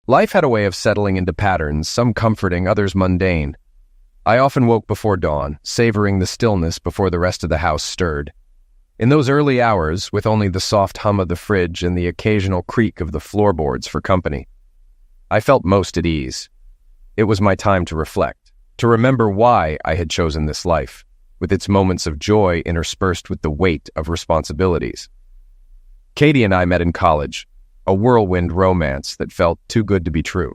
Life had a way of settling into patterns, some comforting, others mundane. I often woke before dawn, savoring the stillness before the rest of the house stirred. In those early hours, with only the soft hum of the fridge and the occasional creak of the floorboards for company, I felt most at ease. It was my time to reflect, to remember why I had chosen this life, with its moments of joy interspersed with the weight of responsibilities. Katie and I met in college, a whirlwind romance that felt too good to be true.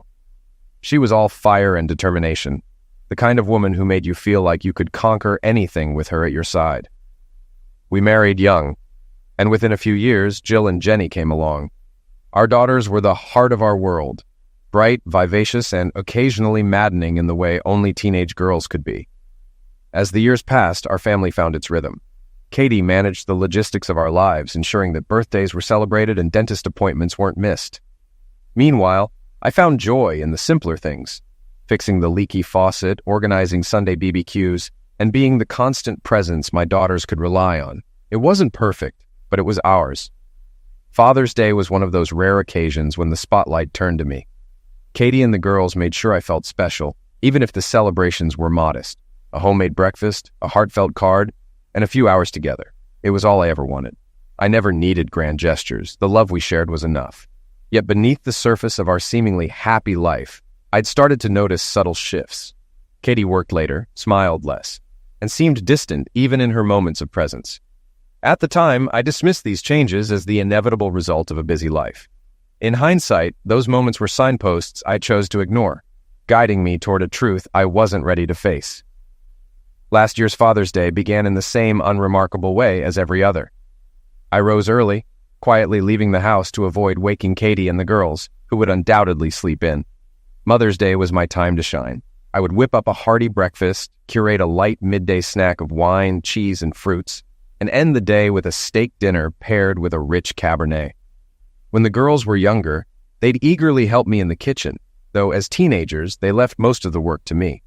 She was all fire and determination, the kind of woman who made you feel like you could conquer anything with her at your side. We married young, and within a few years, Jill and Jenny came along. Our daughters were the heart of our world, bright, vivacious, and occasionally maddening in the way only teenage girls could be. As the years passed, our family found its rhythm. Katie managed the logistics of our lives, ensuring that birthdays were celebrated and dentist appointments weren't missed. Meanwhile, I found joy in the simpler things, fixing the leaky faucet, organizing Sunday BBQs, and being the constant presence my daughters could rely on. It wasn't perfect, but it was ours. Father's Day was one of those rare occasions when the spotlight turned to me. Katie and the girls made sure I felt special, even if the celebrations were modest. A homemade breakfast, a heartfelt card, and a few hours together. It was all I ever wanted. I never needed grand gestures. The love we shared was enough. Yet beneath the surface of our seemingly happy life, I'd started to notice subtle shifts. Katie worked later, smiled less, and seemed distant even in her moments of presence. At the time, I dismissed these changes as the inevitable result of a busy life. In hindsight, those moments were signposts I chose to ignore, guiding me toward a truth I wasn't ready to face. Last year's Father's Day began in the same unremarkable way as every other. I rose early, quietly leaving the house to avoid waking Katie and the girls, who would undoubtedly sleep in. Mother's Day was my time to shine. I would whip up a hearty breakfast, curate a light midday snack of wine, cheese, and fruits, and end the day with a steak dinner paired with a rich Cabernet. When the girls were younger, they'd eagerly help me in the kitchen, though as teenagers, they left most of the work to me.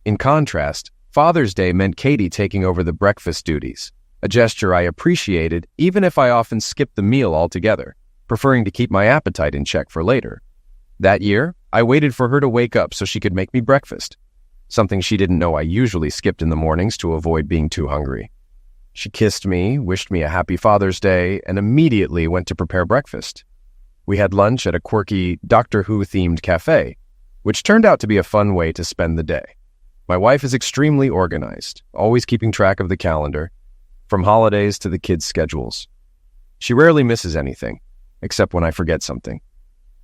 In contrast, Father's Day meant Katie taking over the breakfast duties, a gesture I appreciated even if I often skipped the meal altogether, preferring to keep my appetite in check for later. That year, I waited for her to wake up so she could make me breakfast, something she didn't know I usually skipped in the mornings to avoid being too hungry. She kissed me, wished me a happy Father's Day, and immediately went to prepare breakfast. We had lunch at a quirky Doctor Who-themed cafe, which turned out to be a fun way to spend the day. My wife is extremely organized, always keeping track of the calendar, from holidays to the kids' schedules. She rarely misses anything, except when I forget something.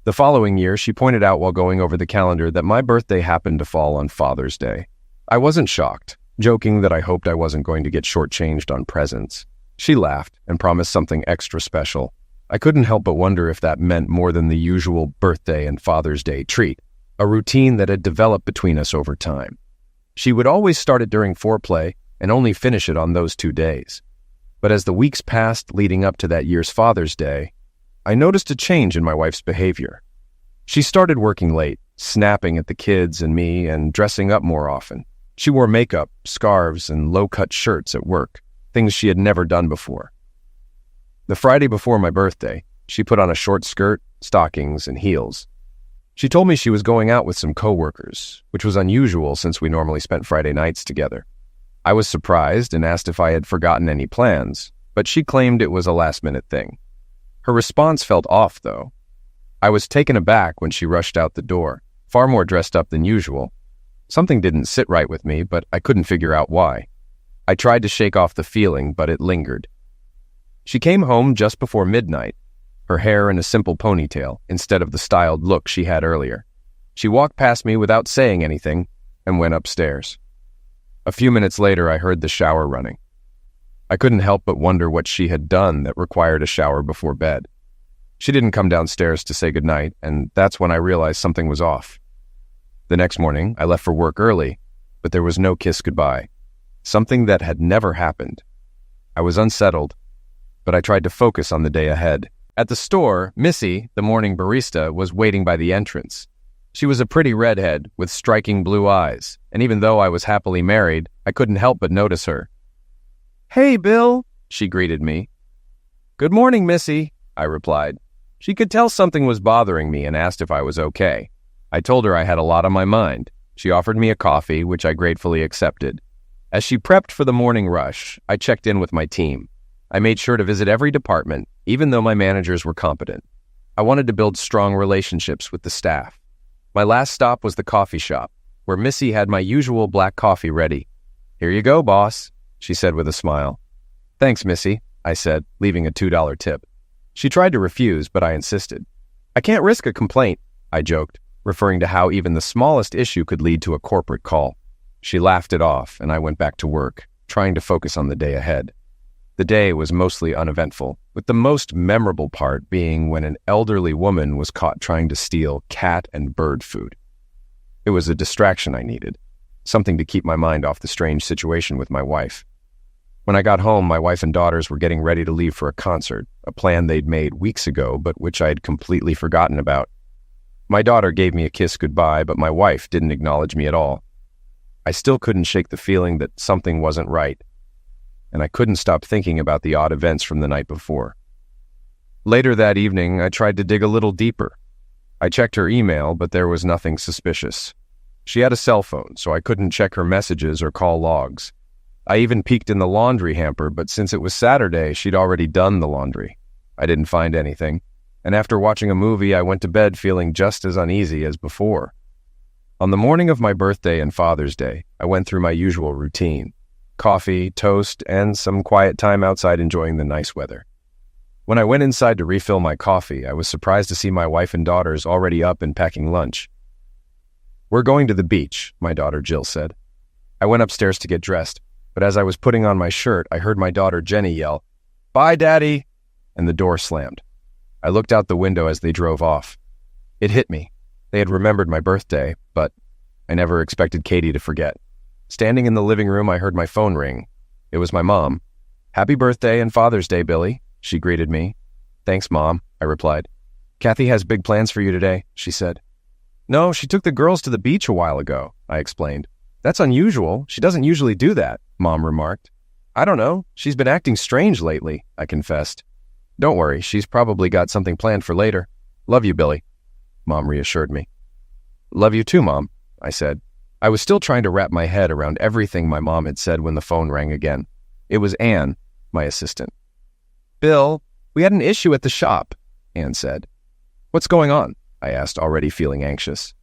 The following year, she pointed out while going over the calendar that my birthday happened to fall on Father's Day. I wasn't shocked, joking that I hoped I wasn't going to get shortchanged on presents. She laughed and promised something extra special. I couldn't help but wonder if that meant more than the usual birthday and Father's Day treat, a routine that had developed between us over time. She would always start it during foreplay and only finish it on those 2 days. But as the weeks passed leading up to that year's Father's Day, I noticed a change in my wife's behavior. She started working late, snapping at the kids and me, and dressing up more often. She wore makeup, scarves, and low-cut shirts at work, things she had never done before. The Friday before my birthday, she put on a short skirt, stockings, and heels. She told me she was going out with some coworkers, which was unusual since we normally spent Friday nights together. I was surprised and asked if I had forgotten any plans, but she claimed it was a last-minute thing. Her response felt off, though. I was taken aback when she rushed out the door, far more dressed up than usual. Something didn't sit right with me, but I couldn't figure out why. I tried to shake off the feeling, but it lingered. She came home just before midnight, her hair in a simple ponytail instead of the styled look she had earlier. She walked past me without saying anything and went upstairs. A few minutes later, I heard the shower running. I couldn't help but wonder what she had done that required a shower before bed. She didn't come downstairs to say goodnight, and that's when I realized something was off. The next morning, I left for work early, but there was no kiss goodbye, something that had never happened. I was unsettled, but I tried to focus on the day ahead. At the store, Missy, the morning barista, was waiting by the entrance. She was a pretty redhead with striking blue eyes, and even though I was happily married, I couldn't help but notice her. "Hey, Bill," she greeted me. "Good morning, Missy," I replied. She could tell something was bothering me and asked if I was okay. I told her I had a lot on my mind. She offered me a coffee, which I gratefully accepted. As she prepped for the morning rush, I checked in with my team. I made sure to visit every department, even though my managers were competent. I wanted to build strong relationships with the staff. My last stop was the coffee shop, where Missy had my usual black coffee ready. "Here you go, boss," she said with a smile. "Thanks, Missy," I said, leaving a $2 tip. She tried to refuse, but I insisted. "I can't risk a complaint," I joked, referring to how even the smallest issue could lead to a corporate call. She laughed it off, and I went back to work, trying to focus on the day ahead. The day was mostly uneventful, with the most memorable part being when an elderly woman was caught trying to steal cat and bird food. It was a distraction I needed, something to keep my mind off the strange situation with my wife. When I got home, my wife and daughters were getting ready to leave for a concert, a plan they'd made weeks ago, but which I had completely forgotten about. My daughter gave me a kiss goodbye, but my wife didn't acknowledge me at all. I still couldn't shake the feeling that something wasn't right, and I couldn't stop thinking about the odd events from the night before. Later that evening, I tried to dig a little deeper. I checked her email, but there was nothing suspicious. She had a cell phone, so I couldn't check her messages or call logs. I even peeked in the laundry hamper, but since it was Saturday, she'd already done the laundry. I didn't find anything, and after watching a movie, I went to bed feeling just as uneasy as before. On the morning of my birthday and Father's Day, I went through my usual routine: coffee, toast, and some quiet time outside enjoying the nice weather. When I went inside to refill my coffee, I was surprised to see my wife and daughters already up and packing lunch. "We're going to the beach," my daughter Jill said. I went upstairs to get dressed, but as I was putting on my shirt, I heard my daughter Jenny yell, "Bye, Daddy," and the door slammed. I looked out the window as they drove off. It hit me. They had remembered my birthday, but I never expected Katie to forget. Standing in the living room, I heard my phone ring. It was my mom. "Happy birthday and Father's Day, Billy," she greeted me. "Thanks, Mom," I replied. "Kathy has big plans for you today," she said. "No, she took the girls to the beach a while ago," I explained. "That's unusual. She doesn't usually do that," Mom remarked. "I don't know. She's been acting strange lately," I confessed. "Don't worry. She's probably got something planned for later. Love you, Billy," Mom reassured me. "Love you too, Mom," I said. I was still trying to wrap my head around everything my mom had said when the phone rang again. It was Anne, my assistant. "Bill, we had an issue at the shop," Anne said. "What's going on?" I asked, already feeling anxious.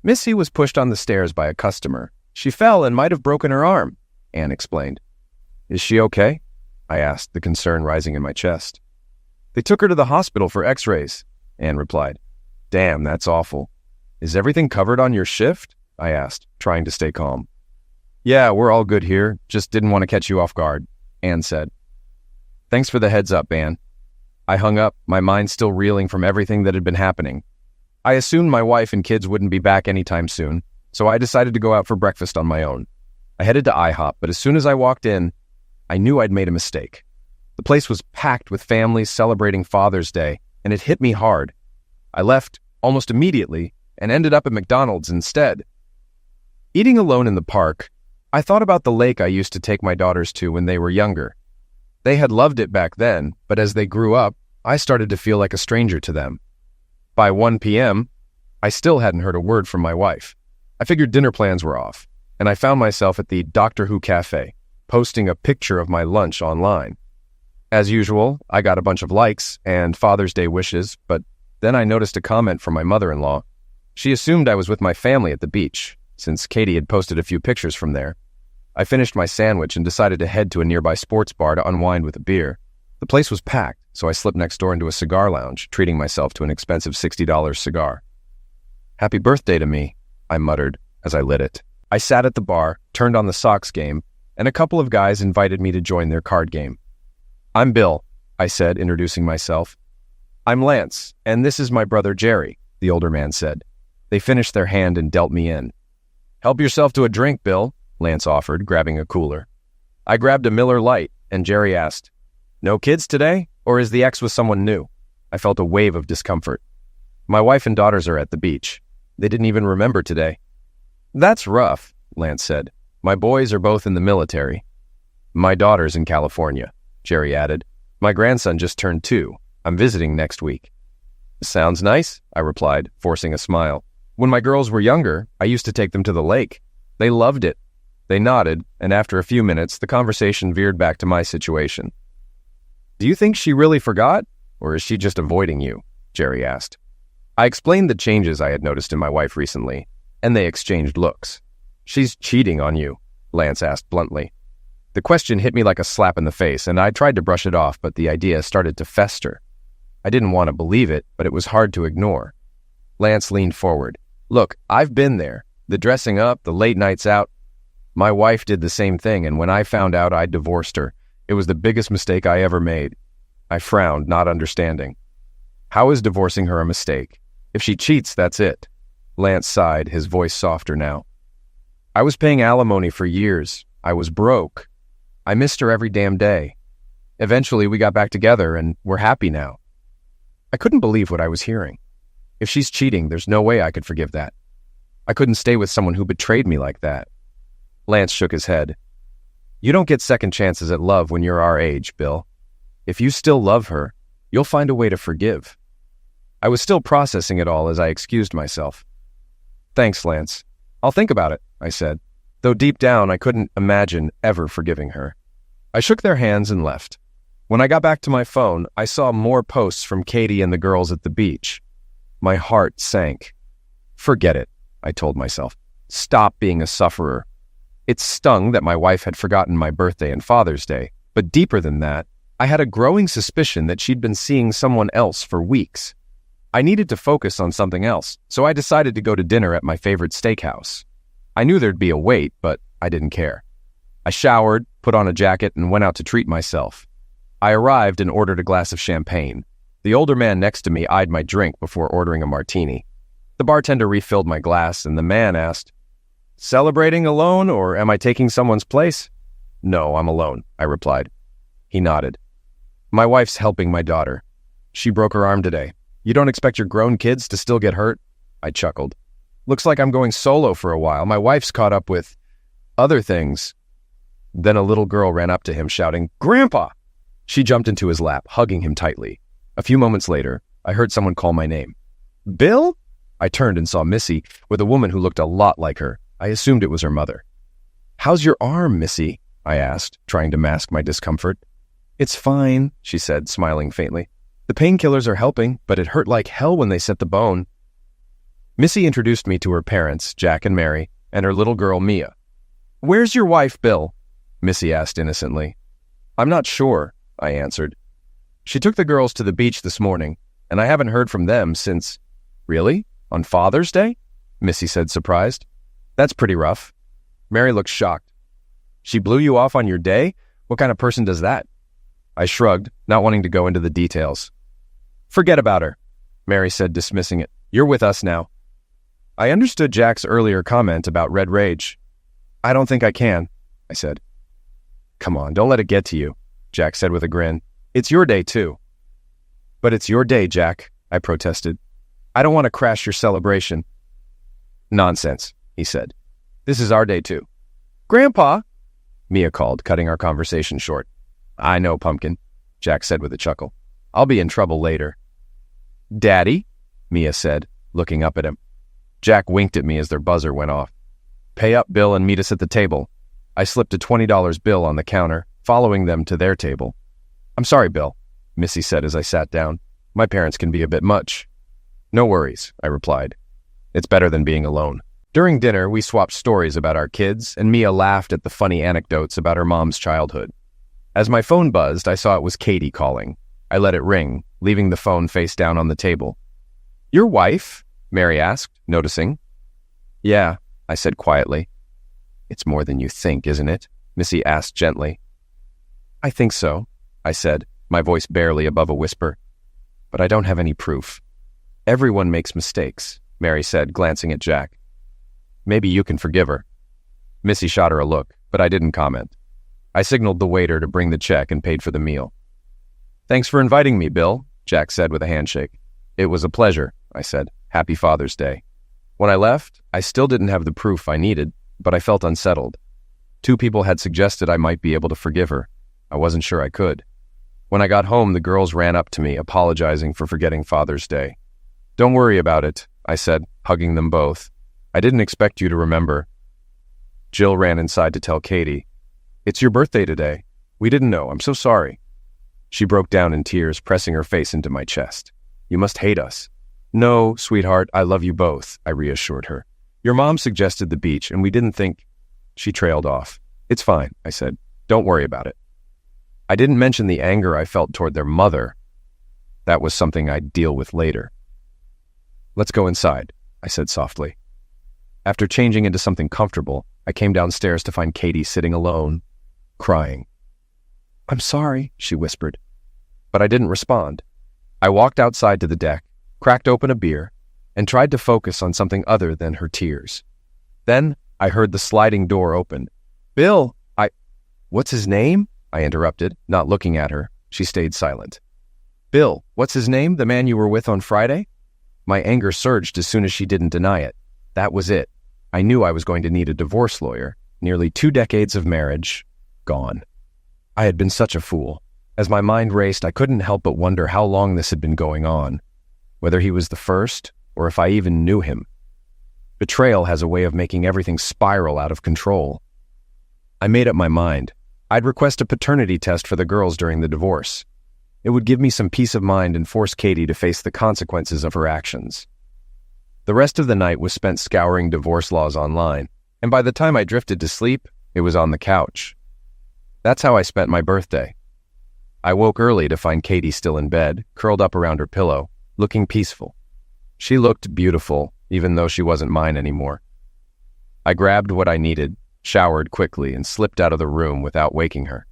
"Missy was pushed on the stairs by a customer. She fell and might have broken her arm," Anne explained. "Is she okay?" I asked, the concern rising in my chest. "They took her to the hospital for x-rays," Anne replied. "Damn, that's awful. Is everything covered on your shift?" I asked, trying to stay calm. "Yeah, we're all good here. Just didn't want to catch you off guard," Anne said. "Thanks for the heads up, Anne." I hung up, my mind still reeling from everything that had been happening. I assumed my wife and kids wouldn't be back anytime soon, so I decided to go out for breakfast on my own. I headed to IHOP, but as soon as I walked in, I knew I'd made a mistake. The place was packed with families celebrating Father's Day, and it hit me hard. I left almost immediately and ended up at McDonald's instead. Eating alone in the park, I thought about the lake I used to take my daughters to when they were younger. They had loved it back then, but as they grew up, I started to feel like a stranger to them. By 1 p.m., I still hadn't heard a word from my wife. I figured dinner plans were off, and I found myself at the Doctor Who Cafe, posting a picture of my lunch online. As usual, I got a bunch of likes and Father's Day wishes, but then I noticed a comment from my mother-in-law. She assumed I was with my family at the beach, since Katie had posted a few pictures from there. I finished my sandwich and decided to head to a nearby sports bar to unwind with a beer. The place was packed, so I slipped next door into a cigar lounge, treating myself to an expensive $60 cigar. "Happy birthday to me," I muttered as I lit it. I sat at the bar, turned on the Sox game, and a couple of guys invited me to join their card game. "I'm Bill," I said, introducing myself. "I'm Lance, and this is my brother Jerry," the older man said. They finished their hand and dealt me in. "Help yourself to a drink, Bill," Lance offered, grabbing a cooler. I grabbed a Miller Lite, and Jerry asked, "No kids today, or is the ex with someone new?" I felt a wave of discomfort. "My wife and daughters are at the beach. They didn't even remember today." "That's rough," Lance said. "My boys are both in the military." "My daughter's in California," Jerry added. "My grandson just turned 2. I'm visiting next week." Sounds nice, I replied, forcing a smile. When my girls were younger, I used to take them to the lake. They loved it. They nodded, and after a few minutes, the conversation veered back to my situation. Do you think she really forgot, or is she just avoiding you? Jerry asked. I explained the changes I had noticed in my wife recently, and they exchanged looks. She's cheating on you, Lance asked bluntly. The question hit me like a slap in the face, and I tried to brush it off, but the idea started to fester. I didn't want to believe it, but it was hard to ignore. Lance leaned forward. Look, I've been there. The dressing up, the late nights out. My wife did the same thing, and when I found out I'd divorced her, it was the biggest mistake I ever made. I frowned, not understanding. How is divorcing her a mistake? If she cheats, that's it. Lance sighed, his voice softer now. I was paying alimony for years. I was broke. I missed her every damn day. Eventually, we got back together, and we're happy now. I couldn't believe what I was hearing. If she's cheating, there's no way I could forgive that. I couldn't stay with someone who betrayed me like that. Lance shook his head. You don't get second chances at love when you're our age, Bill. If you still love her, you'll find a way to forgive. I was still processing it all as I excused myself. Thanks, Lance. I'll think about it, I said, though deep down I couldn't imagine ever forgiving her. I shook their hands and left. When I got back to my phone, I saw more posts from Katie and the girls at the beach. My heart sank. Forget it, I told myself. Stop being a sufferer. It stung that my wife had forgotten my birthday and Father's Day, but deeper than that, I had a growing suspicion that she'd been seeing someone else for weeks. I needed to focus on something else, so I decided to go to dinner at my favorite steakhouse. I knew there'd be a wait, but I didn't care. I showered, put on a jacket, and went out to treat myself. I arrived and ordered a glass of champagne. The older man next to me eyed my drink before ordering a martini. The bartender refilled my glass, and the man asked, "Celebrating alone, or am I taking someone's place?" "No, I'm alone," I replied. He nodded. "My wife's helping my daughter. She broke her arm today. You don't expect your grown kids to still get hurt?" I chuckled. "Looks like I'm going solo for a while. My wife's caught up with other things." Then a little girl ran up to him shouting, "Grandpa!" She jumped into his lap, hugging him tightly. A few moments later, I heard someone call my name. "Bill?" I turned and saw Missy with a woman who looked a lot like her. I assumed it was her mother. "How's your arm, Missy?" I asked, trying to mask my discomfort. "It's fine," she said, smiling faintly. "The painkillers are helping, but it hurt like hell when they set the bone." Missy introduced me to her parents, Jack and Mary, and her little girl, Mia. "Where's your wife, Bill?" Missy asked innocently. "I'm not sure," I answered. "She took the girls to the beach this morning, and I haven't heard from them since—" "Really? On Father's Day?" Missy said, surprised. "That's pretty rough." Mary looked shocked. "She blew you off on your day? What kind of person does that?" I shrugged, not wanting to go into the details. "Forget about her," Mary said, dismissing it. "You're with us now." I understood Jack's earlier comment about red rage. "I don't think I can," I said. "Come on, don't let it get to you," Jack said with a grin. "It's your day, too." "But it's your day, Jack," I protested. "I don't want to crash your celebration." "Nonsense," he said. "This is our day, too." "Grandpa," Mia called, cutting our conversation short. "I know, Pumpkin," Jack said with a chuckle. "I'll be in trouble later." "Daddy," Mia said, looking up at him. Jack winked at me as their buzzer went off. "Pay up, Bill, and meet us at the table." I slipped a $20 bill on the counter, following them to their table. "I'm sorry, Bill," Missy said as I sat down. "My parents can be a bit much." "No worries," I replied. "It's better than being alone." During dinner, we swapped stories about our kids, and Mia laughed at the funny anecdotes about her mom's childhood. As my phone buzzed, I saw it was Katie calling. I let it ring, leaving the phone face down on the table. "Your wife?" Mary asked, noticing. "Yeah," I said quietly. "It's more than you think, isn't it?" Missy asked gently. "I think so," I said, my voice barely above a whisper. "But I don't have any proof." "Everyone makes mistakes," Mary said, glancing at Jack. "Maybe you can forgive her." Missy shot her a look, but I didn't comment. I signaled the waiter to bring the check and paid for the meal. "Thanks for inviting me, Bill," Jack said with a handshake. "It was a pleasure," I said. "Happy Father's Day." When I left, I still didn't have the proof I needed, but I felt unsettled. 2 people had suggested I might be able to forgive her. I wasn't sure I could. When I got home, the girls ran up to me, apologizing for forgetting Father's Day. Don't worry about it, I said, hugging them both. I didn't expect you to remember. Jill ran inside to tell Katie, "It's your birthday today. We didn't know. I'm so sorry." She broke down in tears, pressing her face into my chest. "You must hate us." "No, sweetheart, I love you both," I reassured her. "Your mom suggested the beach, and we didn't think—" She trailed off. "It's fine," I said. "Don't worry about it." I didn't mention the anger I felt toward their mother. That was something I'd deal with later. "Let's go inside," I said softly. After changing into something comfortable, I came downstairs to find Katie sitting alone, crying. "I'm sorry," she whispered. But I didn't respond. I walked outside to the deck, cracked open a beer, and tried to focus on something other than her tears. Then I heard the sliding door open. "Bill, What's his name?" I interrupted, not looking at her. She stayed silent. "Bill, what's his name, the man you were with on Friday?" My anger surged as soon as she didn't deny it. That was it. I knew I was going to need a divorce lawyer. Nearly 2 decades of marriage, gone. I had been such a fool. As my mind raced, I couldn't help but wonder how long this had been going on, whether he was the first, or if I even knew him. Betrayal has a way of making everything spiral out of control. I made up my mind. I'd request a paternity test for the girls during the divorce. It would give me some peace of mind and force Katie to face the consequences of her actions. The rest of the night was spent scouring divorce laws online, and by the time I drifted to sleep, it was on the couch. That's how I spent my birthday. I woke early to find Katie still in bed, curled up around her pillow, looking peaceful. She looked beautiful, even though she wasn't mine anymore. I grabbed what I needed, showered quickly, and slipped out of the room without waking her.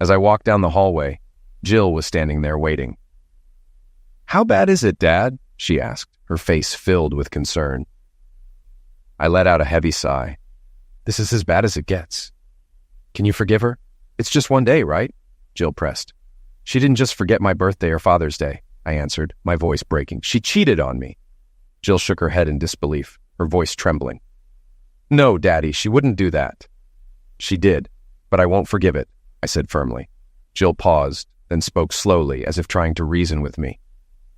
As I walked down the hallway, Jill was standing there waiting. "How bad is it, Dad?" she asked, her face filled with concern. I let out a heavy sigh. "This is as bad as it gets." "Can you forgive her? It's just one day, right?" Jill pressed. "She didn't just forget my birthday or Father's Day," I answered, my voice breaking. "She cheated on me." Jill shook her head in disbelief, her voice trembling. "No, Daddy, she wouldn't do that." "She did, but I won't forgive it," I said firmly. Jill paused, then spoke slowly, as if trying to reason with me.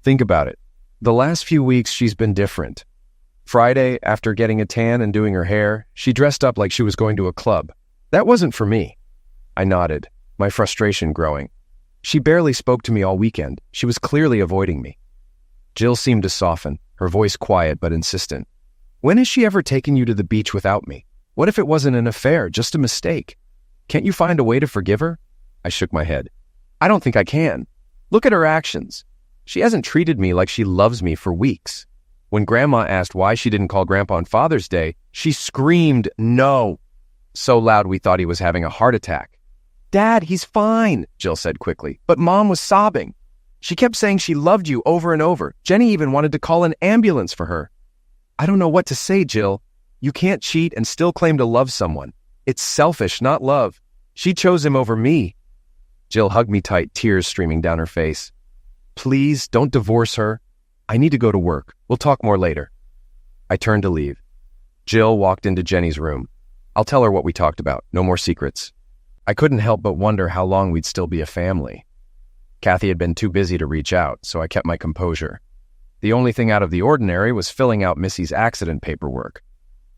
"Think about it. The last few weeks she's been different. Friday, after getting a tan and doing her hair, she dressed up like she was going to a club. That wasn't for me." I nodded, my frustration growing. "She barely spoke to me all weekend. She was clearly avoiding me." Jill seemed to soften, her voice quiet but insistent. "When has she ever taken you to the beach without me? What if it wasn't an affair, just a mistake? Can't you find a way to forgive her?" I shook my head. "I don't think I can. Look at her actions. She hasn't treated me like she loves me for weeks. When Grandma asked why she didn't call Grandpa on Father's Day, she screamed no, so loud we thought he was having a heart attack. "Dad, he's fine," Jill said quickly, but Mom was sobbing. She kept saying she loved you over and over. Jenny even wanted to call an ambulance for her. I don't know what to say, Jill. You can't cheat and still claim to love someone. It's selfish, not love. She chose him over me." Jill hugged me tight, tears streaming down her face. "Please, don't divorce her. I need to go to work. We'll talk more later." I turned to leave. Jill walked into Jenny's room. "I'll tell her what we talked about. No more secrets." I couldn't help but wonder how long we'd still be a family. Kathy had been too busy to reach out, so I kept my composure. The only thing out of the ordinary was filling out Missy's accident paperwork.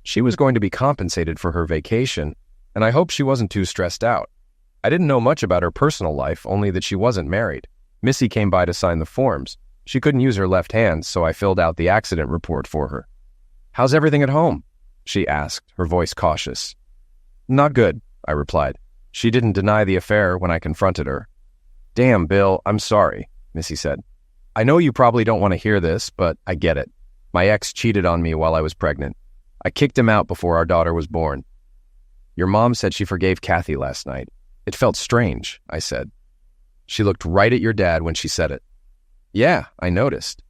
She was going to be compensated for her vacation, and I hoped she wasn't too stressed out. I didn't know much about her personal life, only that she wasn't married. Missy came by to sign the forms. She couldn't use her left hand, so I filled out the accident report for her. "How's everything at home?" she asked, her voice cautious. "Not good," I replied. She didn't deny the affair when I confronted her. "Damn, Bill, I'm sorry," Missy said. "I know you probably don't want to hear this, but I get it. My ex cheated on me while I was pregnant. I kicked him out before our daughter was born. Your mom said she forgave Kathy last night. It felt strange," I said. She looked right at your dad when she said it. "Yeah, I noticed.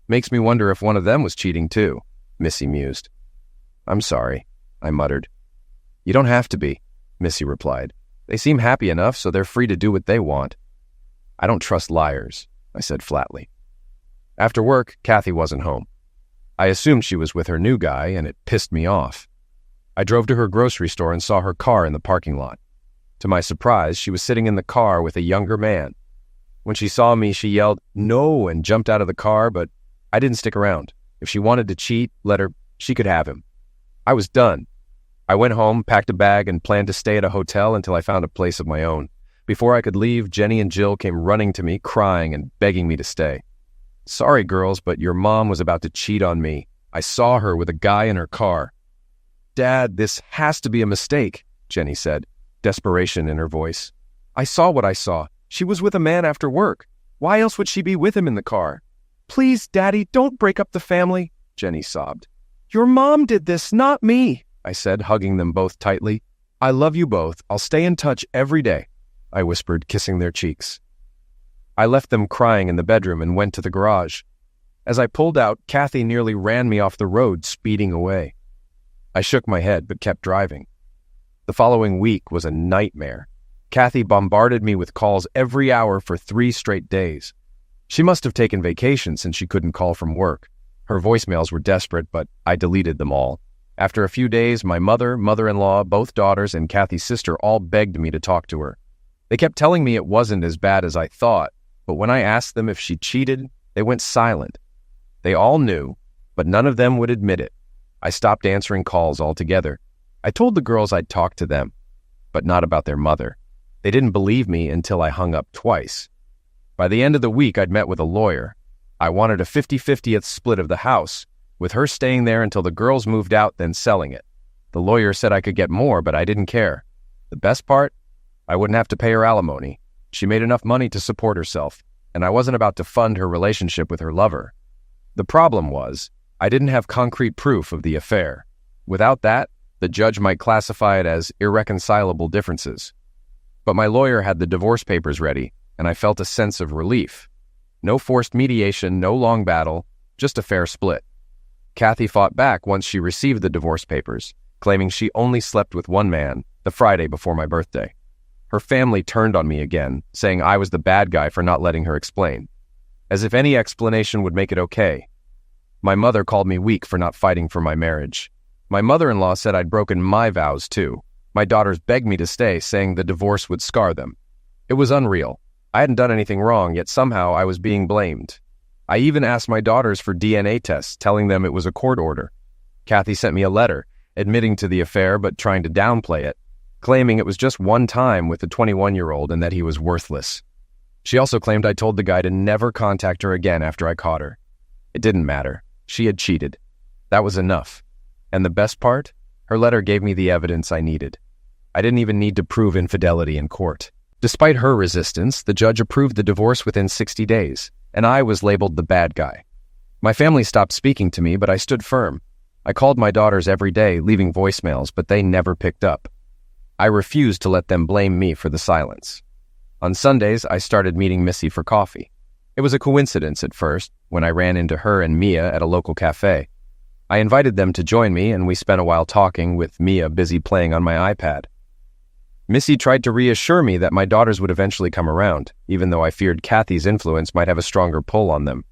Makes me wonder if one of them was cheating too," Missy mused. "I'm sorry," I muttered. "You don't have to be," Missy replied. "They seem happy enough, so they're free to do what they want." "I don't trust liars," I said flatly. After work, Kathy wasn't home. I assumed she was with her new guy, and it pissed me off. I drove to her grocery store and saw her car in the parking lot. To my surprise, she was sitting in the car with a younger man. When she saw me, she yelled, "No," and jumped out of the car, but I didn't stick around. If she wanted to cheat, let her. She could have him. I was done. I went home, packed a bag, and planned to stay at a hotel until I found a place of my own. Before I could leave, Jenny and Jill came running to me, crying and begging me to stay. Sorry, girls, but your mom was about to cheat on me. I saw her with a guy in her car. Dad, this has to be a mistake, Jenny said, desperation in her voice. I saw what I saw. She was with a man after work. Why else would she be with him in the car? Please, Daddy, don't break up the family, Jenny sobbed. Your mom did this, not me, I said, hugging them both tightly. I love you both. I'll stay in touch every day, I whispered, kissing their cheeks. I left them crying in the bedroom and went to the garage. As I pulled out, Kathy nearly ran me off the road, speeding away. I shook my head but kept driving. The following week was a nightmare. Kathy bombarded me with calls every hour for 3 straight days. She must have taken vacation since she couldn't call from work. Her voicemails were desperate, but I deleted them all. After a few days, my mother, mother-in-law, both daughters, and Kathy's sister all begged me to talk to her. They kept telling me it wasn't as bad as I thought, but when I asked them if she cheated, they went silent. They all knew, but none of them would admit it. I stopped answering calls altogether. I told the girls I'd talk to them, but not about their mother. They didn't believe me until I hung up twice. By the end of the week, I'd met with a lawyer. I wanted a 50-50th split of the house, with her staying there until the girls moved out, then selling it. The lawyer said I could get more, but I didn't care. The best part? I wouldn't have to pay her alimony. She made enough money to support herself, and I wasn't about to fund her relationship with her lover. The problem was, I didn't have concrete proof of the affair. Without that, the judge might classify it as irreconcilable differences. But my lawyer had the divorce papers ready, and I felt a sense of relief. No forced mediation, no long battle, just a fair split. Kathy fought back once she received the divorce papers, claiming she only slept with one man, the Friday before my birthday. Her family turned on me again, saying I was the bad guy for not letting her explain, as if any explanation would make it okay. My mother called me weak for not fighting for my marriage. My mother-in-law said I'd broken my vows too. My daughters begged me to stay, saying the divorce would scar them. It was unreal. I hadn't done anything wrong, yet somehow I was being blamed. I even asked my daughters for DNA tests, telling them it was a court order. Kathy sent me a letter, admitting to the affair but trying to downplay it, claiming it was just one time with the 21-year-old and that he was worthless. She also claimed I told the guy to never contact her again after I caught her. It didn't matter. She had cheated. That was enough. And the best part? Her letter gave me the evidence I needed. I didn't even need to prove infidelity in court. Despite her resistance, the judge approved the divorce within 60 days, and I was labeled the bad guy. My family stopped speaking to me, but I stood firm. I called my daughters every day, leaving voicemails, but they never picked up. I refused to let them blame me for the silence. On Sundays, I started meeting Missy for coffee. It was a coincidence at first, when I ran into her and Mia at a local cafe. I invited them to join me, and we spent a while talking, with Mia busy playing on my iPad. Missy tried to reassure me that my daughters would eventually come around, even though I feared Kathy's influence might have a stronger pull on them.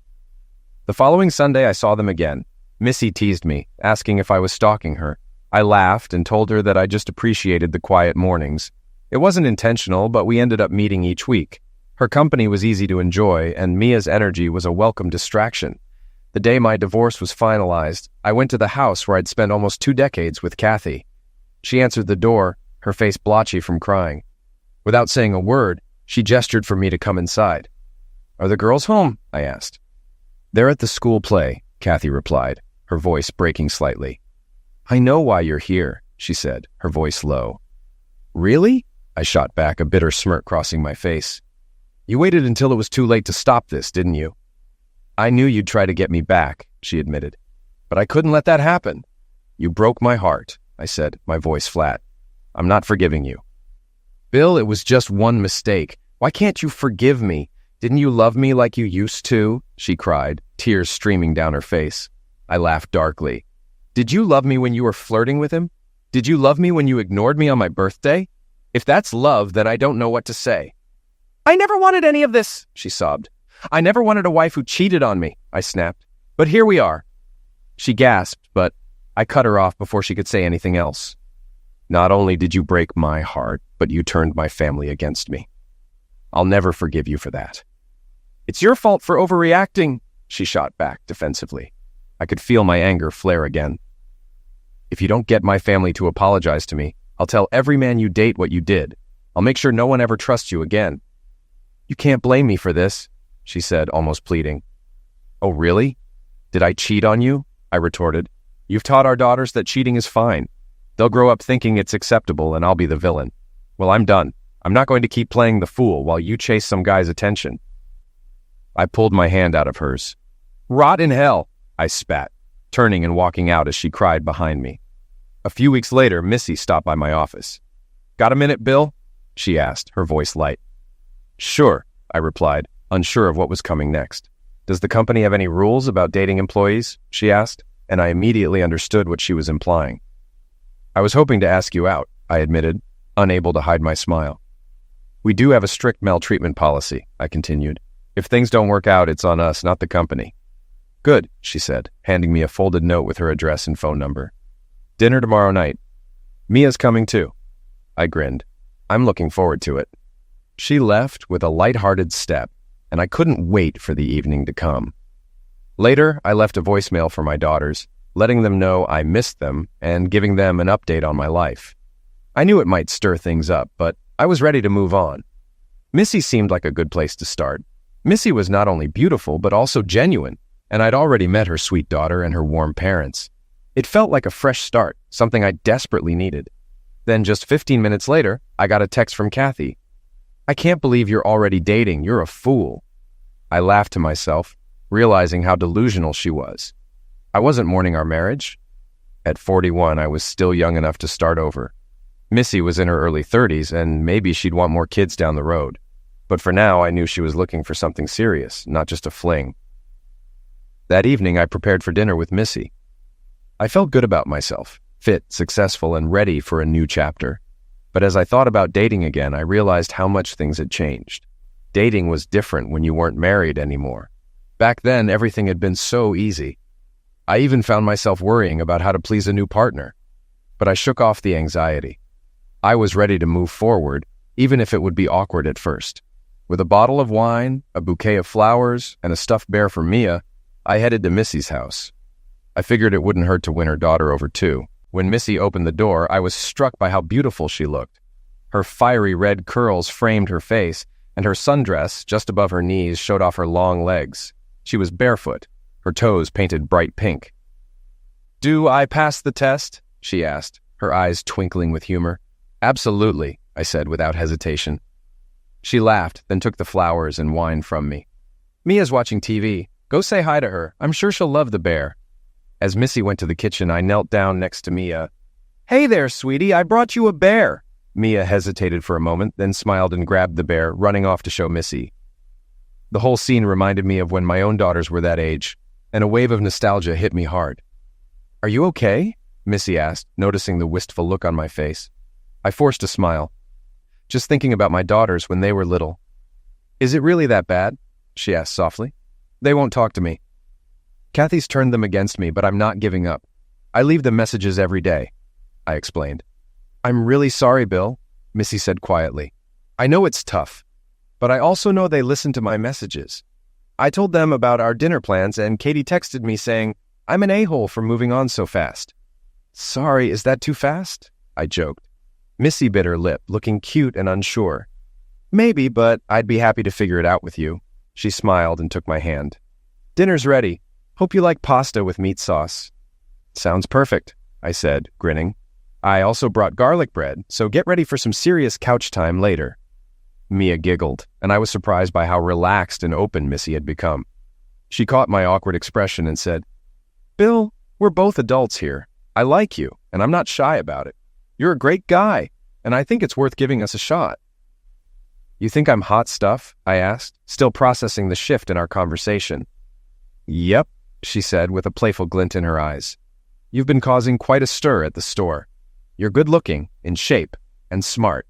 The following Sunday, I saw them again. Missy teased me, asking if I was stalking her. I laughed and told her that I just appreciated the quiet mornings. It wasn't intentional, but we ended up meeting each week. Her company was easy to enjoy, and Mia's energy was a welcome distraction. The day my divorce was finalized, I went to the house where I'd spent almost 2 decades with Kathy. She answered the door, her face blotchy from crying. Without saying a word, she gestured for me to come inside. "Are the girls home?" I asked. "They're at the school play," Kathy replied, her voice breaking slightly. "I know why you're here," she said, her voice low. "Really?" I shot back, a bitter smirk crossing my face. "You waited until it was too late to stop this, didn't you?" "I knew you'd try to get me back," she admitted. "But I couldn't let that happen." "You broke my heart," I said, my voice flat. "I'm not forgiving you." "Bill, it was just one mistake. Why can't you forgive me? Didn't you love me like you used to?" she cried, tears streaming down her face. I laughed darkly. "Did you love me when you were flirting with him? Did you love me when you ignored me on my birthday? If that's love, then I don't know what to say." "I never wanted any of this," she sobbed. "I never wanted a wife who cheated on me," I snapped. "But here we are." She gasped, but I cut her off before she could say anything else. "Not only did you break my heart, but you turned my family against me. I'll never forgive you for that." "It's your fault for overreacting." she shot back defensively. I could feel my anger flare again. If you don't get my family to apologize to me, I'll tell every man you date what you did. I'll make sure no one ever trusts you again. You can't blame me for this, she said, almost pleading. Oh, really? Did I cheat on you? I retorted. You've taught our daughters that cheating is fine. They'll grow up thinking it's acceptable and I'll be the villain. Well, I'm done. I'm not going to keep playing the fool while you chase some guy's attention. I pulled my hand out of hers. Rot in hell, I spat, turning and walking out as she cried behind me. A few weeks later, Missy stopped by my office. Got a minute, Bill? She asked, her voice light. Sure, I replied, unsure of what was coming next. Does the company have any rules about dating employees? She asked, and I immediately understood what she was implying. I was hoping to ask you out, I admitted, unable to hide my smile. We do have a strict maltreatment policy, I continued. If things don't work out, it's on us, not the company. Good, she said, handing me a folded note with her address and phone number. Dinner tomorrow night. Mia's coming too. I grinned. I'm looking forward to it. She left with a light-hearted step, and I couldn't wait for the evening to come. Later, I left a voicemail for my daughters, letting them know I missed them and giving them an update on my life. I knew it might stir things up, but I was ready to move on. Missy seemed like a good place to start. Missy was not only beautiful, but also genuine, and I'd already met her sweet daughter and her warm parents. It felt like a fresh start, something I desperately needed. Then just 15 minutes later, I got a text from Kathy. I can't believe you're already dating. You're a fool. I laughed to myself, realizing how delusional she was. I wasn't mourning our marriage. At 41, I was still young enough to start over. Missy was in her early 30s, and maybe she'd want more kids down the road. But for now, I knew she was looking for something serious, not just a fling. That evening, I prepared for dinner with Missy. I felt good about myself, fit, successful, and ready for a new chapter. But as I thought about dating again, I realized how much things had changed. Dating was different when you weren't married anymore. Back then, everything had been so easy. I even found myself worrying about how to please a new partner. But I shook off the anxiety. I was ready to move forward, even if it would be awkward at first. With a bottle of wine, a bouquet of flowers, and a stuffed bear for Mia, I headed to Missy's house. I figured it wouldn't hurt to win her daughter over too. When Missy opened the door, I was struck by how beautiful she looked. Her fiery red curls framed her face, and her sundress, just above her knees, showed off her long legs. She was barefoot, her toes painted bright pink. Do I pass the test? She asked, her eyes twinkling with humor. Absolutely, I said without hesitation. She laughed, then took the flowers and wine from me. Mia's watching TV. Go say hi to her. I'm sure she'll love the bear. As Missy went to the kitchen, I knelt down next to Mia. Hey there, sweetie, I brought you a bear. Mia hesitated for a moment, then smiled and grabbed the bear, running off to show Missy. The whole scene reminded me of when my own daughters were that age, and a wave of nostalgia hit me hard. Are you okay? Missy asked, noticing the wistful look on my face. I forced a smile. Just thinking about my daughters when they were little. Is it really that bad? She asked softly. They won't talk to me. Kathy's turned them against me, but I'm not giving up. I leave them messages every day, I explained. I'm really sorry, Bill, Missy said quietly. I know it's tough, but I also know they listen to my messages. I told them about our dinner plans, and Katie texted me saying, I'm an a-hole for moving on so fast. Sorry, is that too fast? I joked. Missy bit her lip, looking cute and unsure. Maybe, but I'd be happy to figure it out with you. She smiled and took my hand. Dinner's ready. Hope you like pasta with meat sauce. Sounds perfect, I said, grinning. I also brought garlic bread, so get ready for some serious couch time later. Mia giggled, and I was surprised by how relaxed and open Missy had become. She caught my awkward expression and said, Bill, we're both adults here. I like you, and I'm not shy about it. You're a great guy, and I think it's worth giving us a shot. You think I'm hot stuff? I asked, still processing the shift in our conversation. Yep, she said with a playful glint in her eyes. You've been causing quite a stir at the store. You're good-looking, in shape, and smart,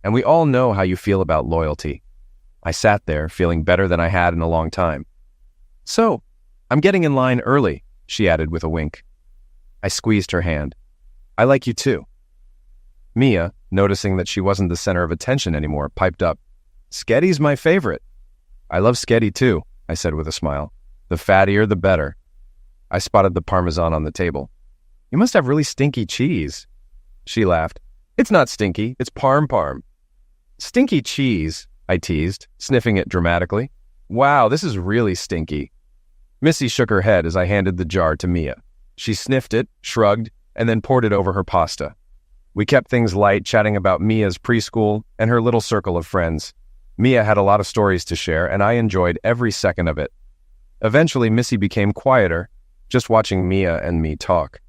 and we all know how you feel about loyalty. I sat there, feeling better than I had in a long time. So, I'm getting in line early, she added with a wink. I squeezed her hand. I like you too. Mia, noticing that she wasn't the center of attention anymore, piped up. Sketty's my favorite. I love Sketty too, I said with a smile. The fattier, the better. I spotted the Parmesan on the table. You must have really stinky cheese. She laughed. It's not stinky, it's parm. Stinky cheese, I teased, sniffing it dramatically. Wow, this is really stinky. Missy shook her head as I handed the jar to Mia. She sniffed it, shrugged, and then poured it over her pasta. We kept things light, chatting about Mia's preschool and her little circle of friends. Mia had a lot of stories to share, and I enjoyed every second of it. Eventually, Missy became quieter, just watching Mia and me talk.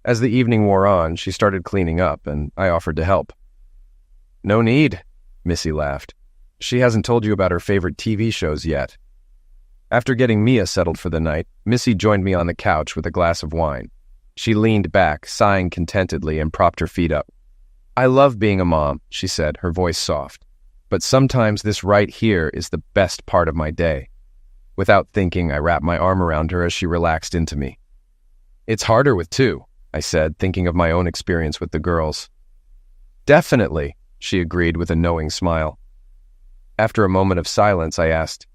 As the evening wore on, she started cleaning up, and I offered to help. No need, Missy laughed. She hasn't told you about her favorite TV shows yet. After getting Mia settled for the night, Missy joined me on the couch with a glass of wine. She leaned back, sighing contentedly, and propped her feet up. I love being a mom, she said, her voice soft. But sometimes this right here is the best part of my day. Without thinking, I wrapped my arm around her as she relaxed into me. It's harder with two, I said, thinking of my own experience with the girls. Definitely, she agreed with a knowing smile. After a moment of silence, I asked,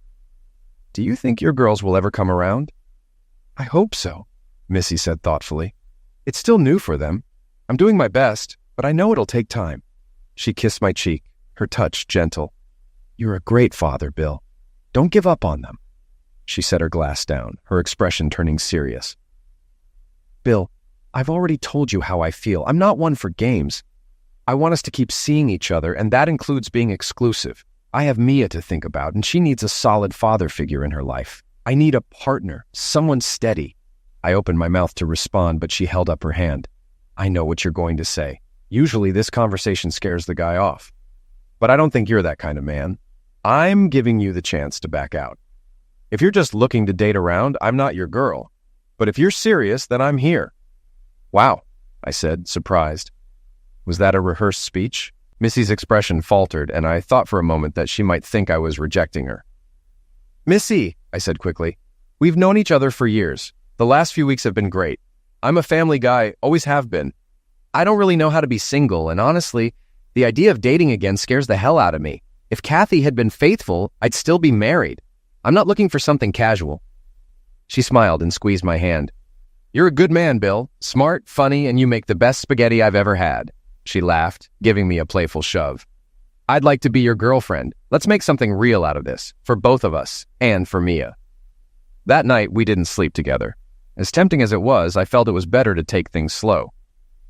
do you think your girls will ever come around? I hope so, Missy said thoughtfully. It's still new for them. I'm doing my best, but I know it'll take time. She kissed my cheek, her touch gentle. You're a great father, Bill. Don't give up on them. She set her glass down, her expression turning serious. Bill, I've already told you how I feel. I'm not one for games. I want us to keep seeing each other, and that includes being exclusive. I have Mia to think about, and she needs a solid father figure in her life. I need a partner, someone steady. I opened my mouth to respond, but she held up her hand. I know what you're going to say. Usually this conversation scares the guy off. But I don't think you're that kind of man. I'm giving you the chance to back out. If you're just looking to date around, I'm not your girl. But if you're serious, then I'm here. Wow, I said, surprised. Was that a rehearsed speech? Missy's expression faltered, and I thought for a moment that she might think I was rejecting her. Missy, I said quickly, we've known each other for years. The last few weeks have been great. I'm a family guy, always have been. I don't really know how to be single, and honestly, the idea of dating again scares the hell out of me. If Kathy had been faithful, I'd still be married. I'm not looking for something casual. She smiled and squeezed my hand. You're a good man, Bill. Smart, funny, and you make the best spaghetti I've ever had. She laughed, giving me a playful shove. I'd like to be your girlfriend. Let's make something real out of this, for both of us, and for Mia. That night, we didn't sleep together. As tempting as it was, I felt it was better to take things slow.